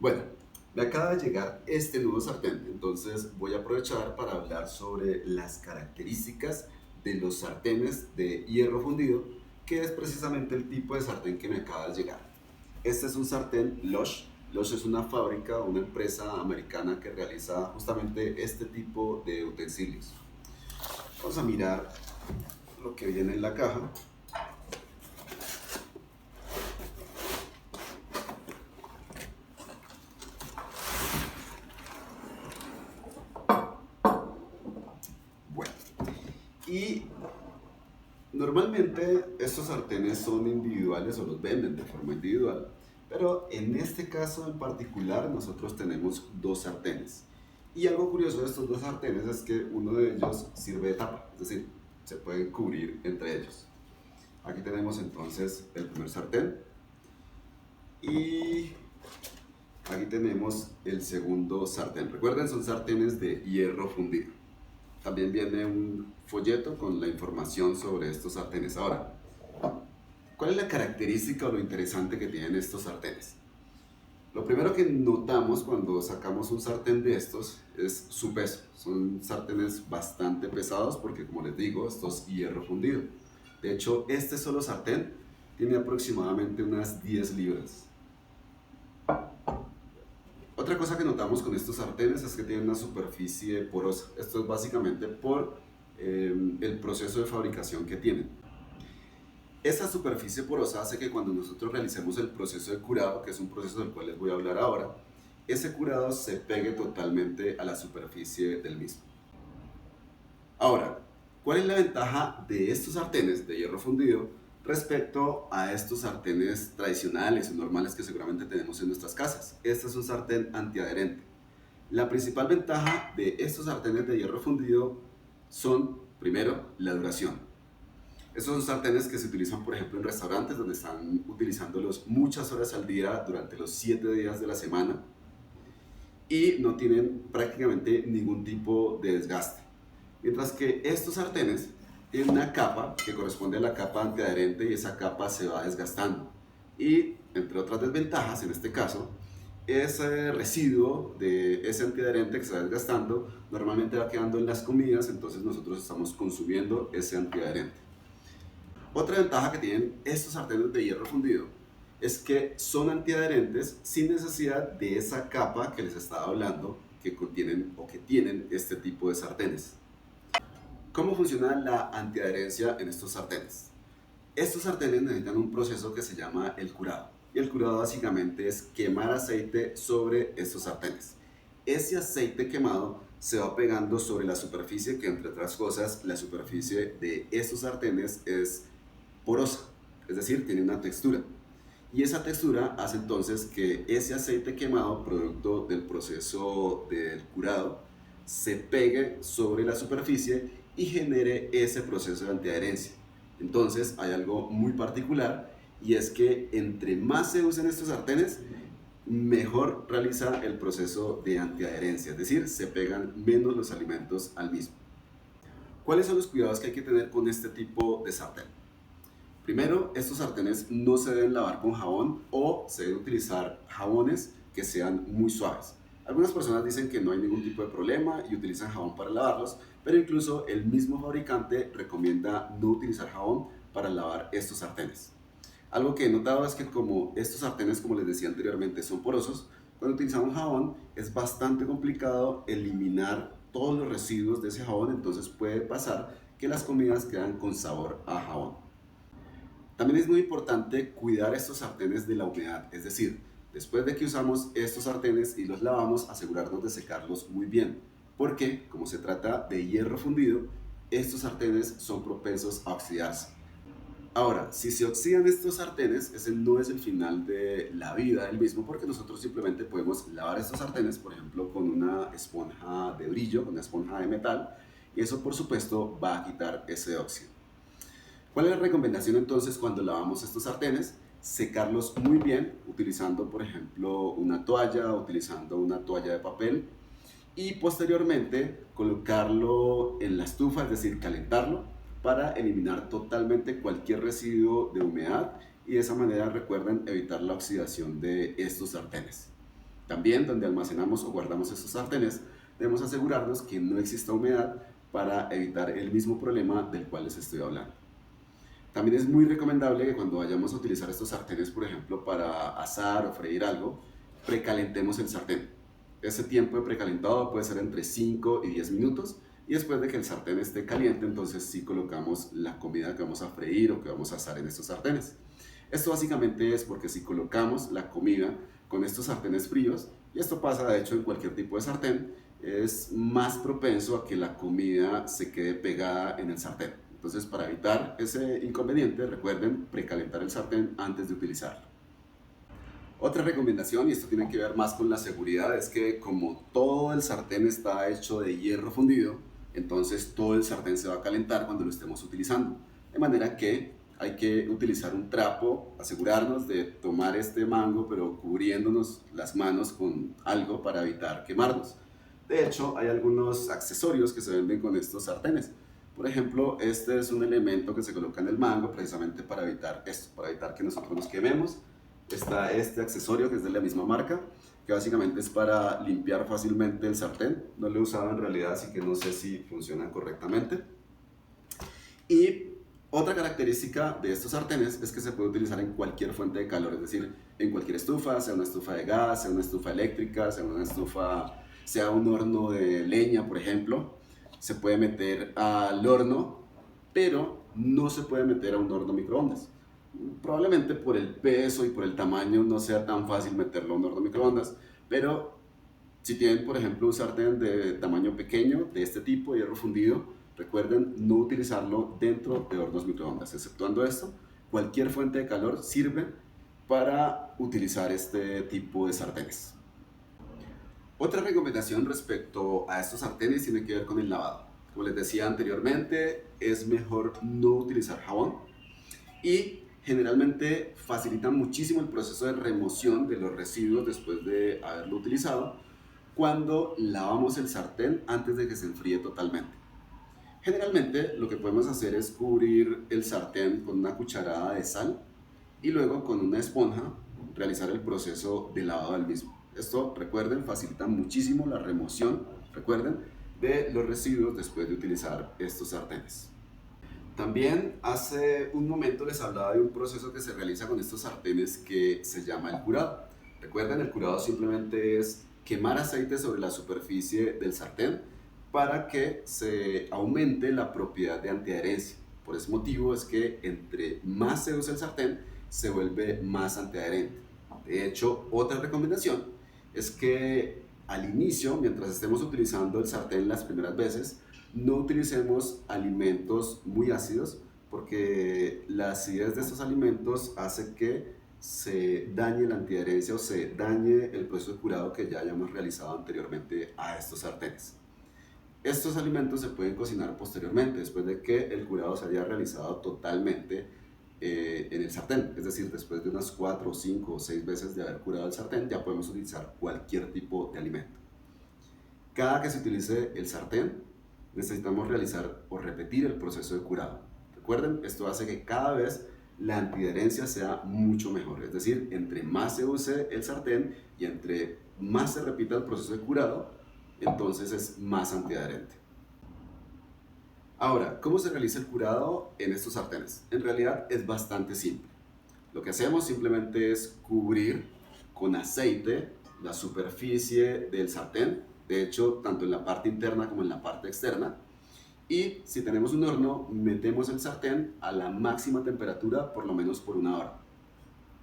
Bueno, me acaba de llegar este nuevo sartén, entonces voy a aprovechar para hablar sobre las características de los sartenes de hierro fundido, que es precisamente el tipo de sartén que me acaba de llegar. Este es un sartén Lush. Lush es una fábrica, una empresa americana que realiza justamente este tipo de utensilios. Vamos a mirar lo que viene en la caja. Bueno, y normalmente estos sartenes son individuales o los venden de forma individual, pero en este caso en particular nosotros tenemos dos sartenes. Y algo curioso de estos dos sartenes es que uno de ellos sirve de tapa, es decir, se pueden cubrir entre ellos. Aquí tenemos entonces el primer sartén y aquí tenemos el segundo sartén. Recuerden, son sartenes de hierro fundido. También viene un folleto con la información sobre estos sartenes. Ahora, ¿cuál es la característica o lo interesante que tienen estos sartenes? Lo primero que notamos cuando sacamos un sartén de estos es su peso. Son sartenes bastante pesados porque, como les digo, esto es hierro fundido. De hecho, este solo sartén tiene aproximadamente unas 10 libras. Otra cosa que notamos con estos sartenes es que tienen una superficie porosa. Esto es básicamente por el proceso de fabricación que tienen. Esa superficie porosa hace que cuando nosotros realicemos el proceso de curado, que es un proceso del cual les voy a hablar ahora, ese curado se pegue totalmente a la superficie del mismo. Ahora, ¿cuál es la ventaja de estos sartenes de hierro fundido respecto a estos sartenes tradicionales o normales que seguramente tenemos en nuestras casas? Este es un sartén antiadherente. La principal ventaja de estos sartenes de hierro fundido son, primero, la duración. Estos son sartenes que se utilizan, por ejemplo, en restaurantes donde están utilizándolos muchas horas al día durante los 7 días de la semana y no tienen prácticamente ningún tipo de desgaste. Mientras que estos sartenes tienen una capa que corresponde a la capa antiadherente y esa capa se va desgastando. Y entre otras desventajas, en este caso, ese residuo de ese antiadherente que se va desgastando normalmente va quedando en las comidas, entonces nosotros estamos consumiendo ese antiadherente. Otra ventaja que tienen estos sartenes de hierro fundido es que son antiadherentes sin necesidad de esa capa que les estaba hablando que contienen o que tienen este tipo de sartenes. ¿Cómo funciona la antiadherencia en estos sartenes? Estos sartenes necesitan un proceso que se llama el curado. Y el curado básicamente es quemar aceite sobre estos sartenes. Ese aceite quemado se va pegando sobre la superficie, que entre otras cosas, la superficie de estos sartenes es porosa, es decir, tiene una textura. Y esa textura hace entonces que ese aceite quemado, producto del proceso del curado, se pegue sobre la superficie y genere ese proceso de antiadherencia. Entonces hay algo muy particular y es que entre más se usen estos sartenes, mejor realiza el proceso de antiadherencia, es decir, se pegan menos los alimentos al mismo. ¿Cuáles son los cuidados que hay que tener con este tipo de sartén? Primero, estos sartenes no se deben lavar con jabón o se deben utilizar jabones que sean muy suaves. Algunas personas dicen que no hay ningún tipo de problema y utilizan jabón para lavarlos, pero incluso el mismo fabricante recomienda no utilizar jabón para lavar estos sartenes. Algo que he notado es que como estos sartenes, como les decía anteriormente, son porosos, cuando utilizamos jabón es bastante complicado eliminar todos los residuos de ese jabón, entonces puede pasar que las comidas quedan con sabor a jabón. También es muy importante cuidar estos sartenes de la humedad, es decir, después de que usamos estos sartenes y los lavamos, asegurarnos de secarlos muy bien, porque como se trata de hierro fundido, estos sartenes son propensos a oxidarse. Ahora, si se oxidan estos sartenes, ese no es el final de la vida del mismo, porque nosotros simplemente podemos lavar estos sartenes, por ejemplo, con una esponja de brillo, con una esponja de metal, y eso por supuesto va a quitar ese óxido. ¿Cuál es la recomendación entonces cuando lavamos estos sartenes? Secarlos muy bien utilizando, por ejemplo, una toalla, utilizando una toalla de papel y posteriormente colocarlo en la estufa, es decir, calentarlo para eliminar totalmente cualquier residuo de humedad y de esa manera recuerden evitar la oxidación de estos sartenes. También donde almacenamos o guardamos estos sartenes, debemos asegurarnos que no exista humedad para evitar el mismo problema del cual les estoy hablando. También es muy recomendable que cuando vayamos a utilizar estos sartenes, por ejemplo, para asar o freír algo, precalentemos el sartén. Ese tiempo de precalentado puede ser entre 5 y 10 minutos, y después de que el sartén esté caliente, entonces sí colocamos la comida que vamos a freír o que vamos a asar en estos sartenes. Esto básicamente es porque si colocamos la comida con estos sartenes fríos, y esto pasa de hecho en cualquier tipo de sartén, es más propenso a que la comida se quede pegada en el sartén. Entonces, para evitar ese inconveniente, recuerden precalentar el sartén antes de utilizarlo. Otra recomendación, y esto tiene que ver más con la seguridad, es que como todo el sartén está hecho de hierro fundido, entonces todo el sartén se va a calentar cuando lo estemos utilizando. De manera que hay que utilizar un trapo, asegurarnos de tomar este mango, pero cubriéndonos las manos con algo para evitar quemarnos. De hecho, hay algunos accesorios que se venden con estos sartenes. Por ejemplo, este es un elemento que se coloca en el mango precisamente para evitar esto, para evitar que nosotros nos quememos. Está este accesorio que es de la misma marca, que básicamente es para limpiar fácilmente el sartén. No lo he usado en realidad, así que no sé si funciona correctamente. Y otra característica de estos sartenes es que se puede utilizar en cualquier fuente de calor, es decir, en cualquier estufa, sea una estufa de gas, sea una estufa eléctrica, sea un horno de leña, por ejemplo. Se puede meter al horno, pero no se puede meter a un horno microondas. Probablemente por el peso y por el tamaño no sea tan fácil meterlo a un horno microondas, pero si tienen, por ejemplo, un sartén de tamaño pequeño, de este tipo, de hierro fundido, recuerden no utilizarlo dentro de hornos microondas. Exceptuando esto, cualquier fuente de calor sirve para utilizar este tipo de sartenes. Otra recomendación respecto a estos sartenes tiene que ver con el lavado. Como les decía anteriormente, es mejor no utilizar jabón y generalmente facilitan muchísimo el proceso de remoción de los residuos después de haberlo utilizado cuando lavamos el sartén antes de que se enfríe totalmente. Generalmente lo que podemos hacer es cubrir el sartén con una cucharada de sal y luego con una esponja realizar el proceso de lavado del mismo. Esto, recuerden, facilita muchísimo la remoción, recuerden, de los residuos después de utilizar estos sartenes. También hace un momento les hablaba de un proceso que se realiza con estos sartenes que se llama el curado. Recuerden, el curado simplemente es quemar aceite sobre la superficie del sartén para que se aumente la propiedad de antiadherencia. Por ese motivo es que entre más se usa el sartén, se vuelve más antiadherente. De hecho, otra recomendación es que al inicio, mientras estemos utilizando el sartén las primeras veces, no utilicemos alimentos muy ácidos porque la acidez de estos alimentos hace que se dañe la antiadherencia o se dañe el proceso de curado que ya hayamos realizado anteriormente a estos sartenes. Estos alimentos se pueden cocinar posteriormente, después de que el curado se haya realizado totalmente en el sartén, es decir, después de unas 4, 5 o 6 veces de haber curado el sartén, ya podemos utilizar cualquier tipo de alimento. Cada que se utilice el sartén, necesitamos realizar o repetir el proceso de curado. Recuerden, esto hace que cada vez la antiadherencia sea mucho mejor, es decir, entre más se use el sartén y entre más se repita el proceso de curado, entonces es más antiadherente. Ahora, ¿cómo se realiza el curado en estos sartenes? En realidad es bastante simple. Lo que hacemos simplemente es cubrir con aceite la superficie del sartén, de hecho, tanto en la parte interna como en la parte externa. Y si tenemos un horno, metemos el sartén a la máxima temperatura por lo menos por 1 hora.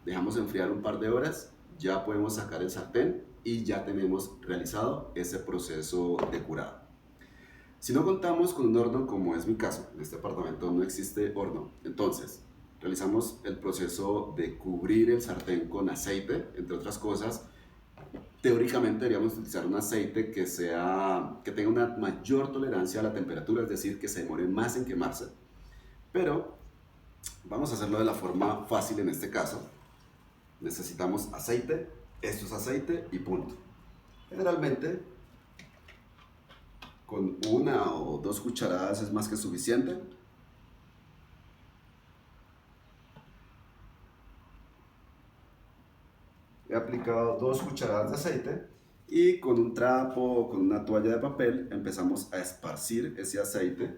Dejamos enfriar un par de horas, ya podemos sacar el sartén y ya tenemos realizado ese proceso de curado. Si no contamos con un horno, como es mi caso, en este apartamento no existe horno, entonces realizamos el proceso de cubrir el sartén con aceite, entre otras cosas. Teóricamente deberíamos utilizar un aceite que tenga una mayor tolerancia a la temperatura, es decir, que se demore más en quemarse, pero vamos a hacerlo de la forma fácil en este caso. Necesitamos aceite, esto es aceite y punto. Generalmente con 1 o 2 cucharadas es más que suficiente. he aplicado 2 cucharadas de aceite y con un trapo o con una toalla de papel empezamos a esparcir ese aceite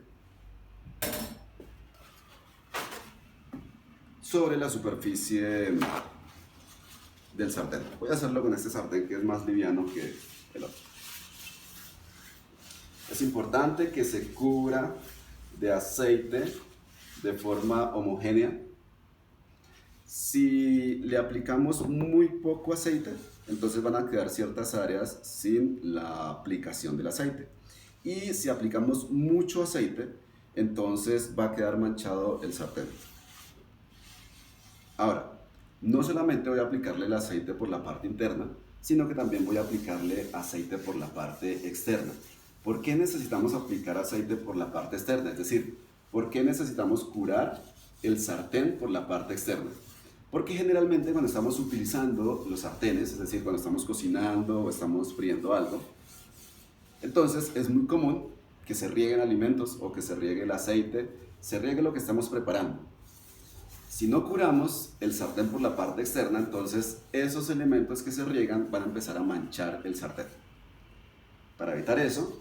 sobre la superficie del sartén. Voy a hacerlo con este sartén que es más liviano que el otro. Es importante que se cubra de aceite de forma homogénea. Si le aplicamos muy poco aceite, entonces van a quedar ciertas áreas sin la aplicación del aceite. Y si aplicamos mucho aceite, entonces va a quedar manchado el sartén. Ahora, no solamente voy a aplicarle el aceite por la parte interna, sino que también voy a aplicarle aceite por la parte externa. ¿Por qué necesitamos aplicar aceite por la parte externa? Es decir, ¿por qué necesitamos curar el sartén por la parte externa? Porque generalmente cuando estamos utilizando los sartenes, es decir, cuando estamos cocinando o estamos friendo algo, entonces es muy común que se rieguen alimentos o que se riegue el aceite, se riegue lo que estamos preparando. Si no curamos el sartén por la parte externa, entonces esos elementos que se riegan van a empezar a manchar el sartén. Para evitar eso,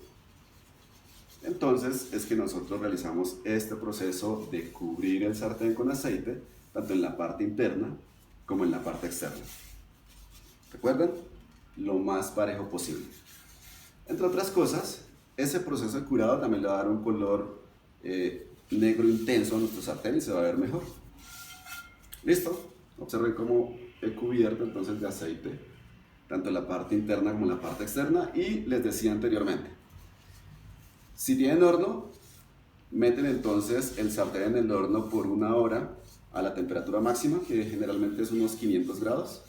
entonces es que nosotros realizamos este proceso de cubrir el sartén con aceite, tanto en la parte interna como en la parte externa. ¿Recuerdan? Lo más parejo posible. Entre otras cosas, ese proceso de curado también le va a dar un color negro intenso a nuestro sartén y se va a ver mejor. ¿Listo? Observen cómo he cubierto entonces de aceite tanto la parte interna como la parte externa y les decía anteriormente, si tienen horno, meten entonces el sartén en el horno por 1 hora a la temperatura máxima, que generalmente es unos 500 grados.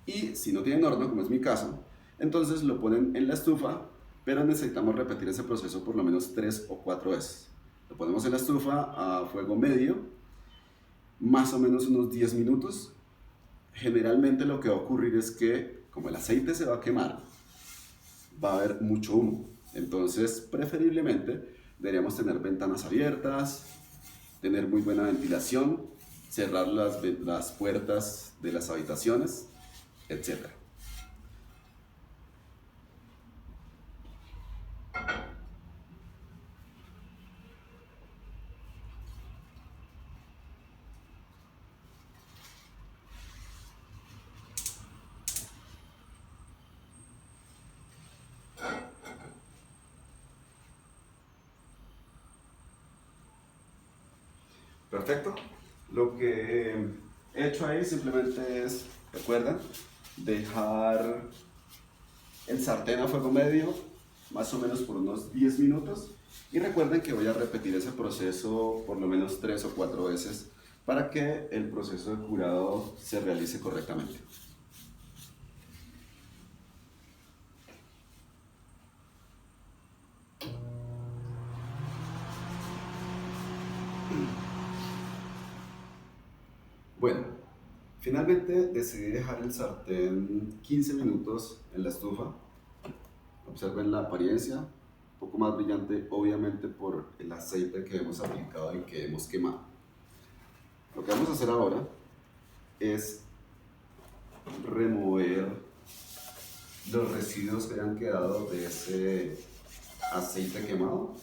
Y si no tienen horno, como es mi caso, entonces lo ponen en la estufa, pero necesitamos repetir ese proceso por lo menos 3 o 4 veces. Lo ponemos en la estufa a fuego medio, más o menos unos 10 minutos. Generalmente lo que va a ocurrir es que, como el aceite se va a quemar, va a haber mucho humo. Entonces, preferiblemente, deberíamos tener ventanas abiertas, tener muy buena ventilación, cerrar las puertas de las habitaciones, etc. Perfecto. Lo que he hecho ahí simplemente es, recuerdan, dejar el sartén a fuego medio, más o menos por unos 10 minutos. Y recuerden que voy a repetir ese proceso por lo menos 3 o 4 veces para que el proceso de curado se realice correctamente. Bueno, finalmente decidí dejar el sartén 15 minutos en la estufa. Observen la apariencia, un poco más brillante, obviamente por el aceite que hemos aplicado y que hemos quemado. Lo que vamos a hacer ahora es remover los residuos que hayan quedado de ese aceite quemado.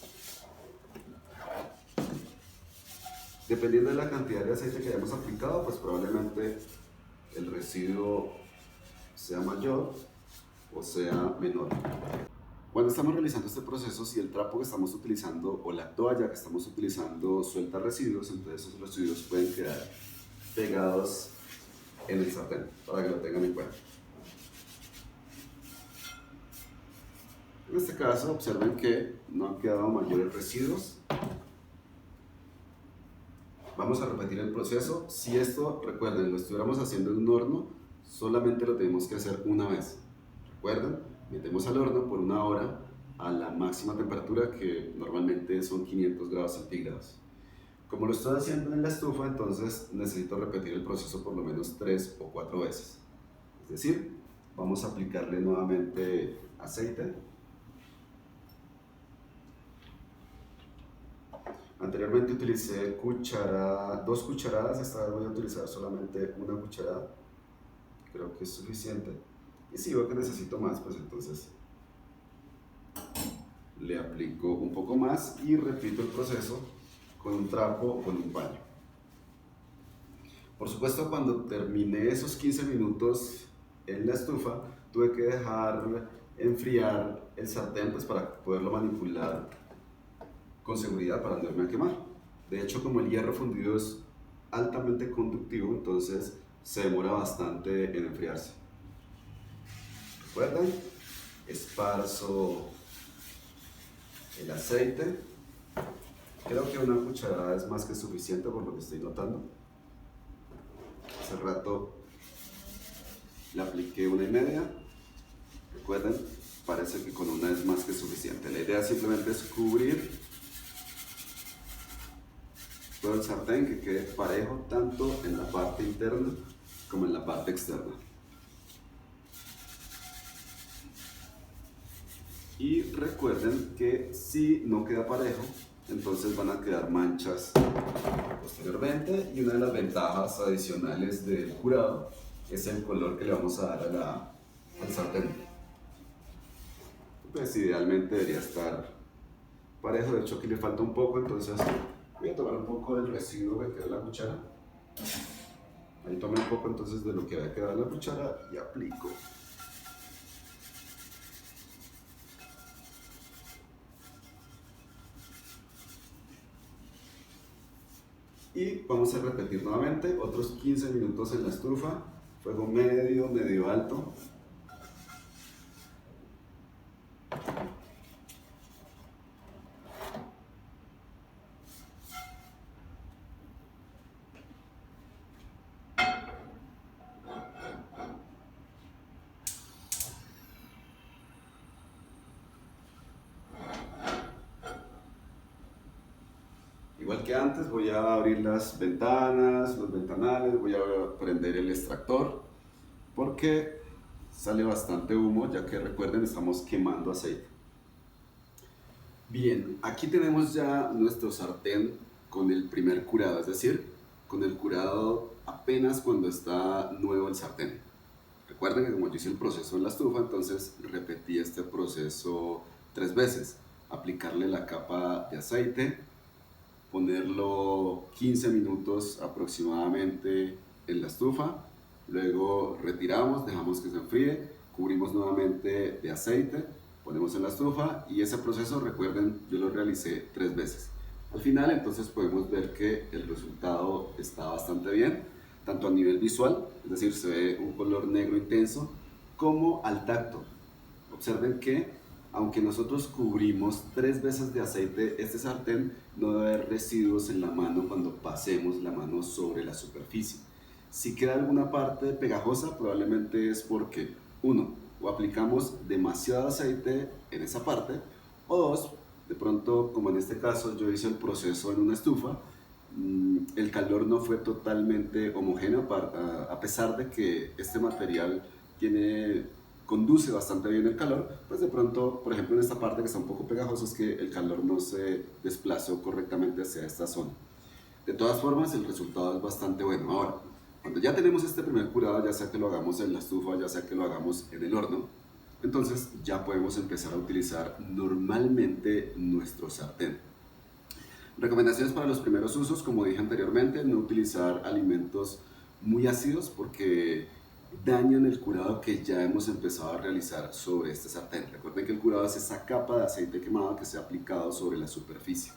Dependiendo de la cantidad de aceite que hayamos aplicado, pues probablemente el residuo sea mayor o sea menor. Cuando estamos realizando este proceso, si el trapo que estamos utilizando o la toalla que estamos utilizando suelta residuos, entonces esos residuos pueden quedar pegados en el sartén, para que lo tengan en cuenta. En este caso, observen que no han quedado mayores residuos. Vamos a repetir el proceso. Si esto, recuerden, lo estuviéramos haciendo en un horno, solamente lo tenemos que hacer una vez. Recuerden, metemos al horno por 1 hora a la máxima temperatura, que normalmente son 500 grados centígrados. Como lo estoy haciendo en la estufa, entonces necesito repetir el proceso por lo menos 3 o 4 veces. Es decir, vamos a aplicarle nuevamente aceite. Anteriormente utilicé 2 cucharadas, esta vez voy a utilizar solamente 1 cucharada. creo que es suficiente. Y si veo que necesito más, pues entonces le aplico un poco más y repito el proceso con un trapo o con un paño. Por supuesto, cuando terminé esos 15 minutos en la estufa, tuve que dejar enfriar el sartén pues, para poderlo manipular con seguridad para no irme a quemar. De hecho, como el hierro fundido es altamente conductivo, entonces se demora bastante en enfriarse. ¿Recuerdan? Esparzo el aceite. Creo que una cucharada es más que suficiente por lo que estoy notando. Hace rato le apliqué 1,5. Recuerden, parece que con una es más que suficiente. La idea simplemente es cubrir todo el sartén, que quede parejo tanto en la parte interna como en la parte externa. Y recuerden que si no queda parejo, entonces van a quedar manchas posteriormente, y una de las ventajas adicionales del curado es el color que le vamos a dar al sartén. Pues idealmente debería estar parejo, de hecho aquí le falta un poco, entonces voy a tomar un poco del residuo que queda en la cuchara. Ahí tomé un poco entonces de lo que había quedado en la cuchara y aplico. Y vamos a repetir nuevamente otros 15 minutos en la estufa, fuego medio, medio alto. Igual que antes, voy a abrir las ventanas, los ventanales, voy a prender el extractor porque sale bastante humo, ya que recuerden, estamos quemando aceite. Bien, aquí tenemos ya nuestro sartén con el primer curado, es decir, con el curado apenas cuando está nuevo el sartén. Recuerden que como yo hice el proceso en la estufa, entonces repetí este proceso 3 veces. Aplicarle la capa de aceite, ponerlo 15 minutos aproximadamente en la estufa, luego retiramos, dejamos que se enfríe, cubrimos nuevamente de aceite, ponemos en la estufa y ese proceso, recuerden, yo lo realicé 3 veces. Al final entonces podemos ver que el resultado está bastante bien, tanto a nivel visual, es decir, se ve un color negro intenso, como al tacto. Observen que aunque nosotros cubrimos 3 veces de aceite, este sartén no debe haber residuos en la mano cuando pasemos la mano sobre la superficie. Si queda alguna parte pegajosa, probablemente es porque, uno, o aplicamos demasiado aceite en esa parte, o dos, de pronto, como en este caso yo hice el proceso en una estufa, el calor no fue totalmente homogéneo, a pesar de que este material conduce bastante bien el calor, pues de pronto, por ejemplo en esta parte que está un poco pegajosa, es que el calor no se desplazó correctamente hacia esta zona. De todas formas, el resultado es bastante bueno. Ahora, cuando ya tenemos este primer curado, ya sea que lo hagamos en la estufa, ya sea que lo hagamos en el horno, entonces ya podemos empezar a utilizar normalmente nuestro sartén. Recomendaciones para los primeros usos, como dije anteriormente, no utilizar alimentos muy ácidos porque dañan el curado que ya hemos empezado a realizar sobre este sartén. Recuerden que el curado es esa capa de aceite quemado que se ha aplicado sobre la superficie.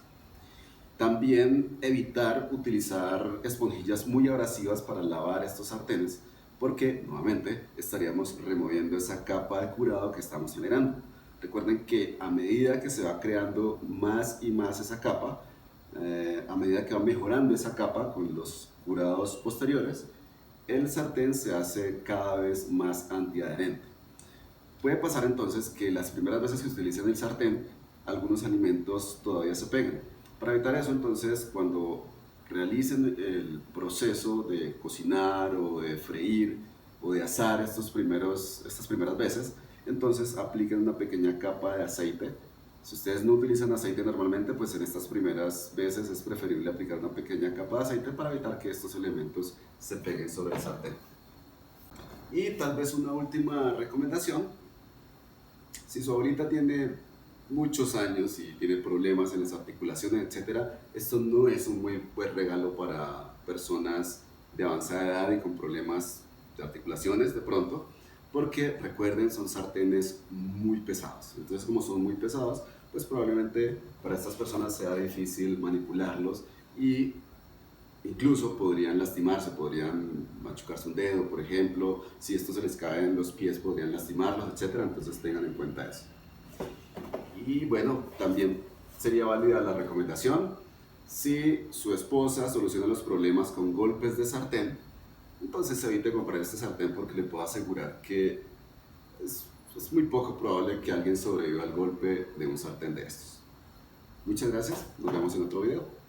También evitar utilizar esponjillas muy abrasivas para lavar estos sartenes porque nuevamente estaríamos removiendo esa capa de curado que estamos generando. Recuerden que a medida que se va creando más y más esa capa, a medida que va mejorando esa capa con los curados posteriores, el sartén se hace cada vez más antiadherente. Puede pasar entonces que las primeras veces que utilicen el sartén, algunos alimentos todavía se peguen. Para evitar eso, entonces, cuando realicen el proceso de cocinar o de freír o de asar estas primeras veces, entonces apliquen una pequeña capa de aceite. Si ustedes no utilizan aceite normalmente, pues en estas primeras veces es preferible aplicar una pequeña capa de aceite para evitar que estos elementos se peguen sobre el sartén. Y tal vez una última recomendación: si su abuelita tiene muchos años y tiene problemas en las articulaciones, etcétera, esto no es un muy buen regalo para personas de avanzada edad y con problemas de articulaciones de pronto, porque recuerden, son sartenes muy pesados. Entonces, como son muy pesados, pues probablemente para estas personas sea difícil manipularlos y incluso podrían lastimarse, podrían machucarse un dedo, por ejemplo. Si esto se les cae en los pies, podrían lastimarlos, etcétera. Entonces tengan en cuenta eso. Y bueno, también sería válida la recomendación: si su esposa soluciona los problemas con golpes de sartén, entonces evite comprar este sartén, porque le puedo asegurar que es muy poco probable que alguien sobreviva al golpe de un sartén de estos. Muchas gracias, nos vemos en otro video.